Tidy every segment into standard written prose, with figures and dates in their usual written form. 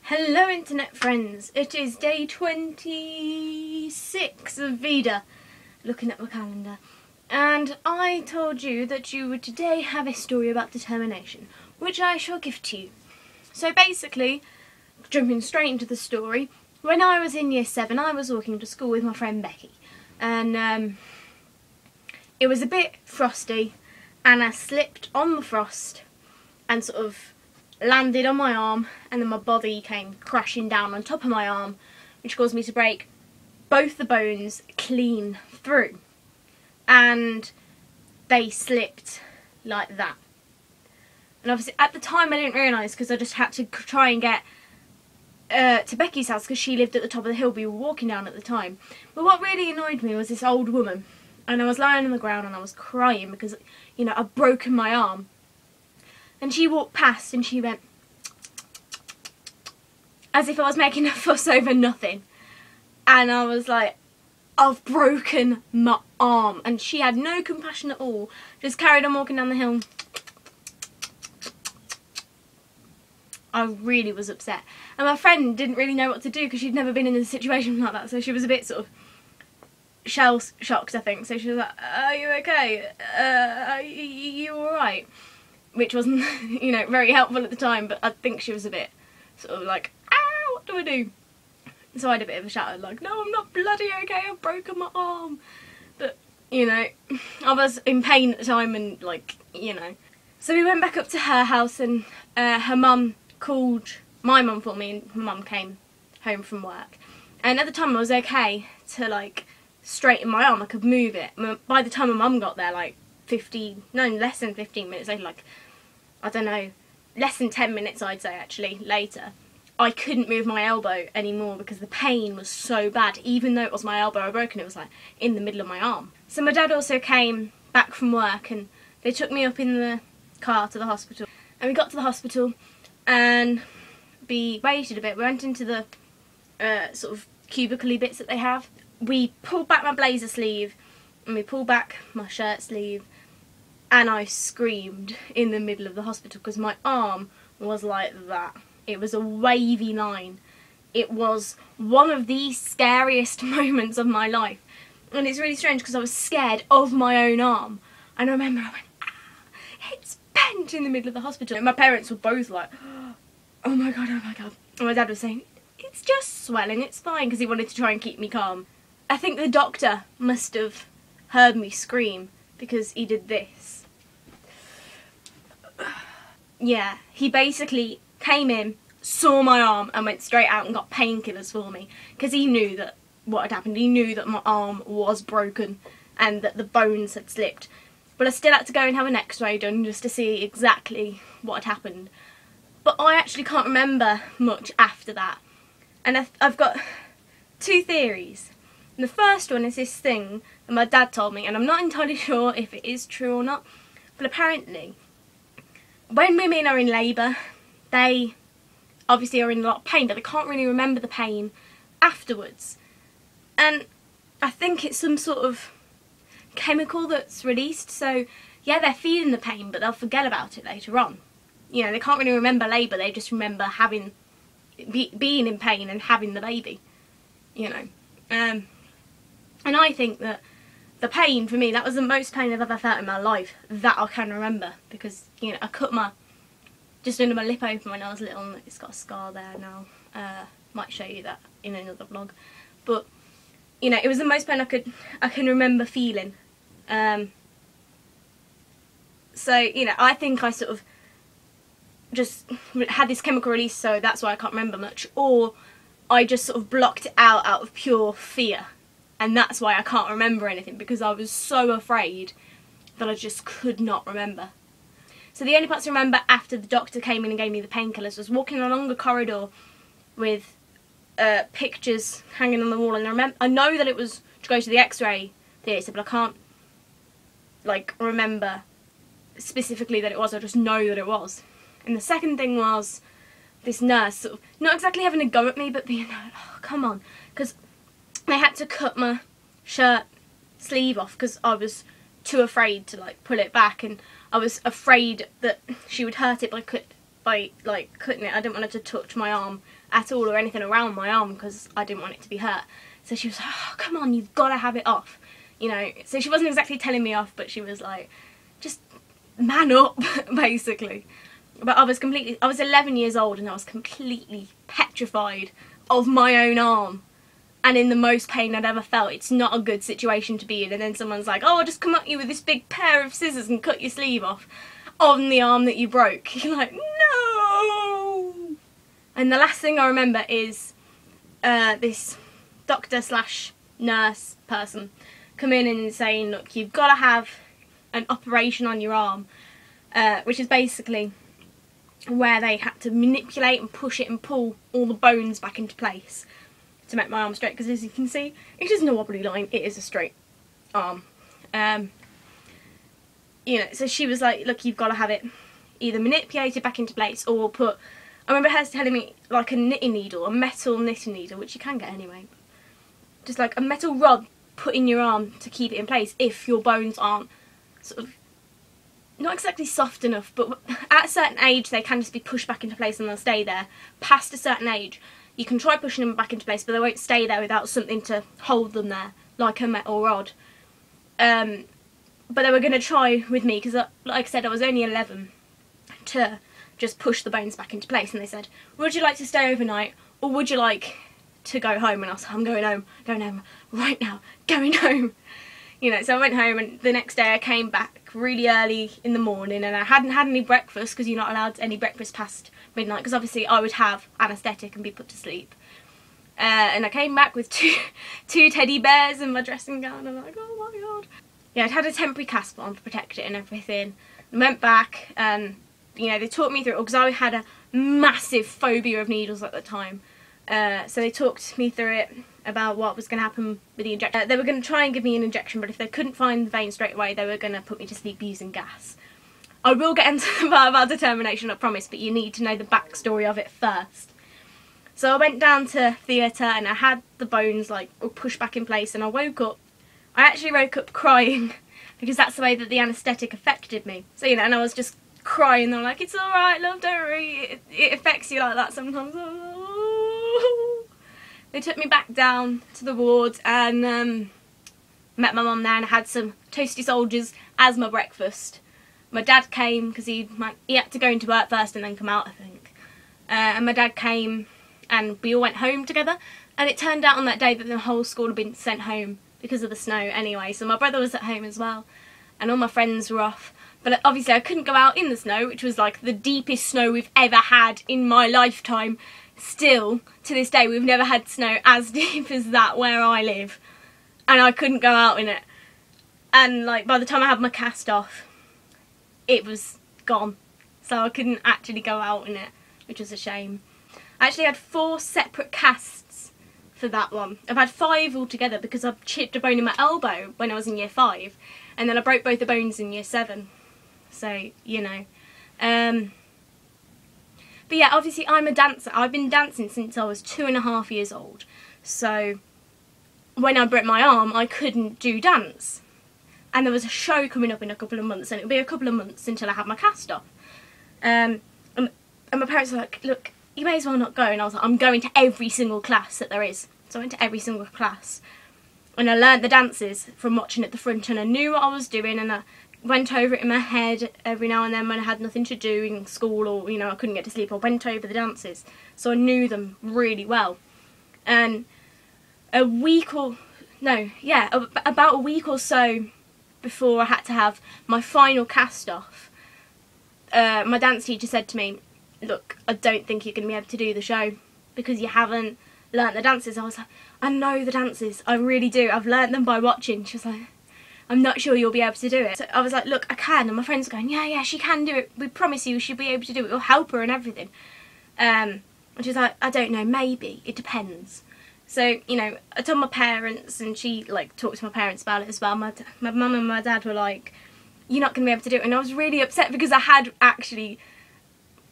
Hello internet friends, it is day 26 of VEDA, looking at my calendar, and I told you that you would today have a story about determination, which I shall give to you. So basically, jumping straight into the story, when I was in year 7 I was walking to school with my friend Becky, and it was a bit frosty and I slipped on the frost and sort of landed on my arm, and then my body came crashing down on top of my arm, which caused me to break both the bones clean through, and they slipped like that. And obviously at the time I didn't realise, because I just had to try and get to Becky's house because she lived at the top of the hill we were walking down at the time. But what really annoyed me was this old woman, and I was lying on the ground and I was crying because, you know, I'd broken my arm. And she walked past and she went, as if I was making a fuss over nothing. And I was like, I've broken my arm. And she had no compassion at all. Just carried on walking down the hill. I really was upset. And my friend didn't really know what to do because she'd never been in a situation like that. So she was a bit sort of shell shocked, I think. So she was like, are you okay? Are you alright? Which wasn't, you know, very helpful at the time, but I think she was a bit sort of like, ah, what do I do? So I had a bit of a shout, like, no, I'm not bloody okay, I've broken my arm. But, you know, I was in pain at the time and, like, you know. So we went back up to her house, and her mum called my mum for me, and my mum came home from work. And at the time I was okay to, like, straighten my arm, I could move it. By the time my mum got there, like, less than 15 minutes later, like, I don't know, less than 10 minutes I'd say actually, later, I couldn't move my elbow anymore because the pain was so bad. Even though it was my elbow I broken, it was like in the middle of my arm. So my dad also came back from work and they took me up in the car to the hospital. And we got to the hospital and we waited a bit. We went into the sort of cubicle-y bits that they have. We pulled back my blazer sleeve and we pulled back my shirt sleeve. And I screamed in the middle of the hospital because my arm was like that. It was a wavy line. It was one of the scariest moments of my life. And it's really strange because I was scared of my own arm. And I remember I went, ah, it's bent in the middle of the hospital. And my parents were both like, oh my god, oh my god. And my dad was saying, it's just swelling, it's fine, because he wanted to try and keep me calm. I think the doctor must have heard me scream because he did this. Yeah, he basically came in, saw my arm and went straight out and got painkillers for me because he knew that what had happened. He knew that my arm was broken and that the bones had slipped. But I still had to go and have an x-ray done just to see exactly what had happened. But I actually can't remember much after that. And I've got two theories. And the first one is this thing that my dad told me, and I'm not entirely sure if it is true or not, but apparently when women are in labour, they obviously are in a lot of pain, but they can't really remember the pain afterwards. And I think it's some sort of chemical that's released, so yeah, they're feeling the pain, but they'll forget about it later on. You know, they can't really remember labour, they just remember having, being in pain and having the baby, you know. And I think that the pain, for me, that was the most pain I've ever felt in my life, that I can remember, because, you know, I cut just under my lip open when I was little, and it's got a scar there now. Might show you that in another vlog. But, you know, it was the most pain I can remember feeling. So, you know, I think I sort of just had this chemical release, so that's why I can't remember much, or I just sort of blocked it out of pure fear. And that's why I can't remember anything, because I was so afraid that I just could not remember. So the only parts I remember after the doctor came in and gave me the painkillers was walking along the corridor with pictures hanging on the wall. And I know that it was to go to the x-ray theatre, but I can't, like, remember specifically that it was. I just know that it was. And the second thing was this nurse sort of, not exactly having a go at me, but being like, oh, come on. Because they had to cut my shirt sleeve off because I was too afraid to, like, pull it back, and I was afraid that she would hurt it by like cutting it. I didn't want her to touch my arm at all or anything around my arm because I didn't want it to be hurt. So she was like, oh, come on, you've got to have it off, you know. So she wasn't exactly telling me off, but she was like, just man up, basically. But I was 11 years old and I was completely petrified of my own arm and in the most pain I'd ever felt. It's not a good situation to be in. And then someone's like, oh, I'll just come at you with this big pair of scissors and cut your sleeve off on the arm that you broke. You're like, no! And the last thing I remember is this doctor slash nurse person come in and saying, look, you've got to have an operation on your arm, which is basically where they had to manipulate and push it and pull all the bones back into place to make my arm straight, because as you can see, it isn't a wobbly line, it is a straight arm. You know, so she was like, look, you've got to have it either manipulated back into place or put, I remember her telling me, like a knitting needle, a metal knitting needle, which you can get anyway, just like a metal rod put in your arm to keep it in place if your bones aren't sort of, not exactly soft enough, but at a certain age they can just be pushed back into place and they'll stay there. Past a certain age you can try pushing them back into place, but they won't stay there without something to hold them there, like a metal rod. But they were going to try with me, because like I said, I was only 11, to just push the bones back into place. And they said, would you like to stay overnight, or would you like to go home? And I was like, I'm going home right now, going home. You know, so I went home, and the next day I came back really early in the morning, and I hadn't had any breakfast, because you're not allowed any breakfast past midnight, because obviously I would have anaesthetic and be put to sleep. And I came back with two teddy bears in my dressing gown. I'm like, oh my god. Yeah, I'd had a temporary cast on to protect it and everything. I went back and, you know, they talked me through it, because I had a massive phobia of needles at the time. So they talked me through it, about what was going to happen with the injection. They were going to try and give me an injection, but if they couldn't find the vein straight away, they were going to put me to sleep using gas. I will get into the part about determination, I promise, but you need to know the backstory of it first. So I went down to theatre and I had the bones like pushed back in place, and I woke up. I actually woke up crying because that's the way that the anaesthetic affected me. So, you know, and I was just crying. They're like, it's alright, love, don't worry. It affects you like that sometimes. They took me back down to the ward and met my mum there, and I had some toasty soldiers as my breakfast. My dad came because he had to go into work first and then come out, I think. And my dad came and we all went home together, and it turned out on that day that the whole school had been sent home because of the snow anyway, so my brother was at home as well and all my friends were off. But obviously I couldn't go out in the snow, which was like the deepest snow we've ever had in my lifetime. Still, to this day, we've never had snow as deep as that where I live. And I couldn't go out in it. And like by the time I had my cast off, it was gone. So I couldn't actually go out in it, which was a shame. I actually had 4 separate casts for that one. I've had 5 altogether because I chipped a bone in my elbow when I was in year 5. And then I broke both the bones in year 7. So, you know. But yeah, obviously I'm a dancer. I've been dancing since I was 2.5 years old. So when I broke my arm, I couldn't do dance. And there was a show coming up in a couple of months, and it would be a couple of months until I had my cast off. And my parents were like, look, you may as well not go. And I was like, I'm going to every single class that there is. So I went to every single class. And I learnt the dances from watching at the front, and I knew what I was doing, and I went over it in my head every now and then when I had nothing to do in school, or, you know, I couldn't get to sleep. I went over the dances, so I knew them really well. And about a week or so before I had to have my final cast off, my dance teacher said to me, look, I don't think you're going to be able to do the show because you haven't learnt the dances. I was like, I know the dances, I really do, I've learnt them by watching. She was like, I'm not sure you'll be able to do it. So I was like, look, I can. And my friends were going, yeah, she can do it. We promise you she'll be able to do it. We'll help her and everything. And she was like, I don't know, maybe. It depends. So, you know, I told my parents, and she, like, talked to my parents about it as well. My mum and my dad were like, you're not going to be able to do it. And I was really upset because I had actually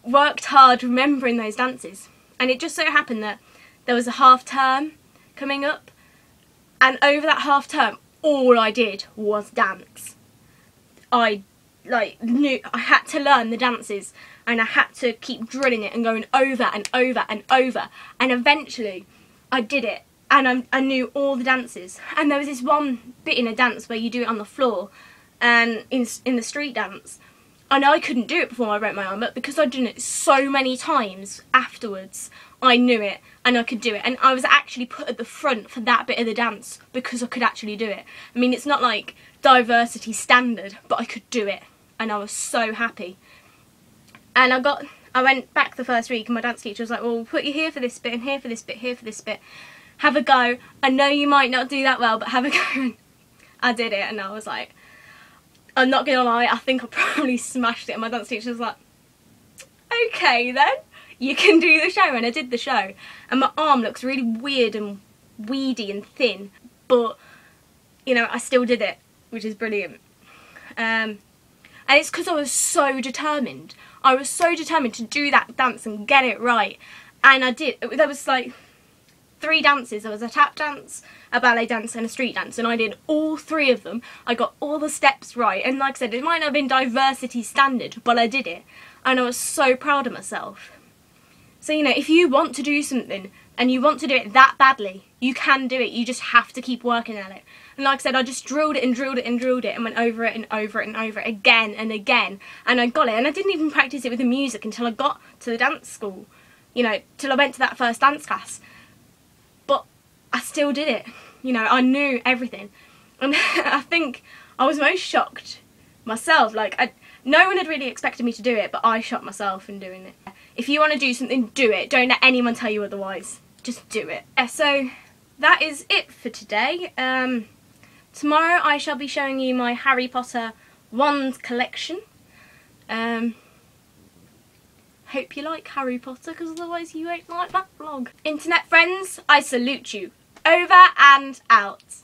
worked hard remembering those dances. And it just so happened that there was a half term coming up. And over that half term, all I did was dance. I knew I had to learn the dances and I had to keep drilling it and going over and over and over, and eventually I did it, and I knew all the dances. And there was this one bit in a dance where you do it on the floor, and in the street dance, and I couldn't do it before I broke my arm, but because I'd done it so many times afterwards, I knew it and I could do it. And I was actually put at the front for that bit of the dance because I could actually do it. I mean, it's not like diversity standard, but I could do it, and I was so happy. And I went back the first week, and my dance teacher was like, well, we'll put you here for this bit, and here for this bit, here for this bit. Have a go. I know you might not do that well, but have a go. And I did it, and I was like, I'm not gonna lie, I think I probably smashed it. And my dance teacher was like, okay then, you can do the show. And I did the show, and my arm looks really weird and weedy and thin, but you know, I still did it, which is brilliant. And it's because I was so determined. I was so determined to do that dance and get it right, and I did. There was like 3 dances. There was a tap dance, a ballet dance and a street dance, and I did all 3 of them. I got all the steps right, and like I said, it might not have been diversity standard, but I did it, and I was so proud of myself. So, you know, if you want to do something and you want to do it that badly, you can do it. You just have to keep working at it. And like I said, I just drilled it and drilled it and drilled it and went over it and over it and over it again and again, and I got it. And I didn't even practice it with the music until I got to the dance school, you know, till I went to that first dance class. But I still did it, you know, I knew everything. And I think I was most shocked myself. Like, no one had really expected me to do it, but I shocked myself in doing it. If you want to do something, do it. Don't let anyone tell you otherwise. Just do it. Yeah, so that is it for today. Tomorrow I shall be showing you my Harry Potter wand collection. Hope you like Harry Potter, because otherwise you won't like that vlog. Internet friends, I salute you. Over and out.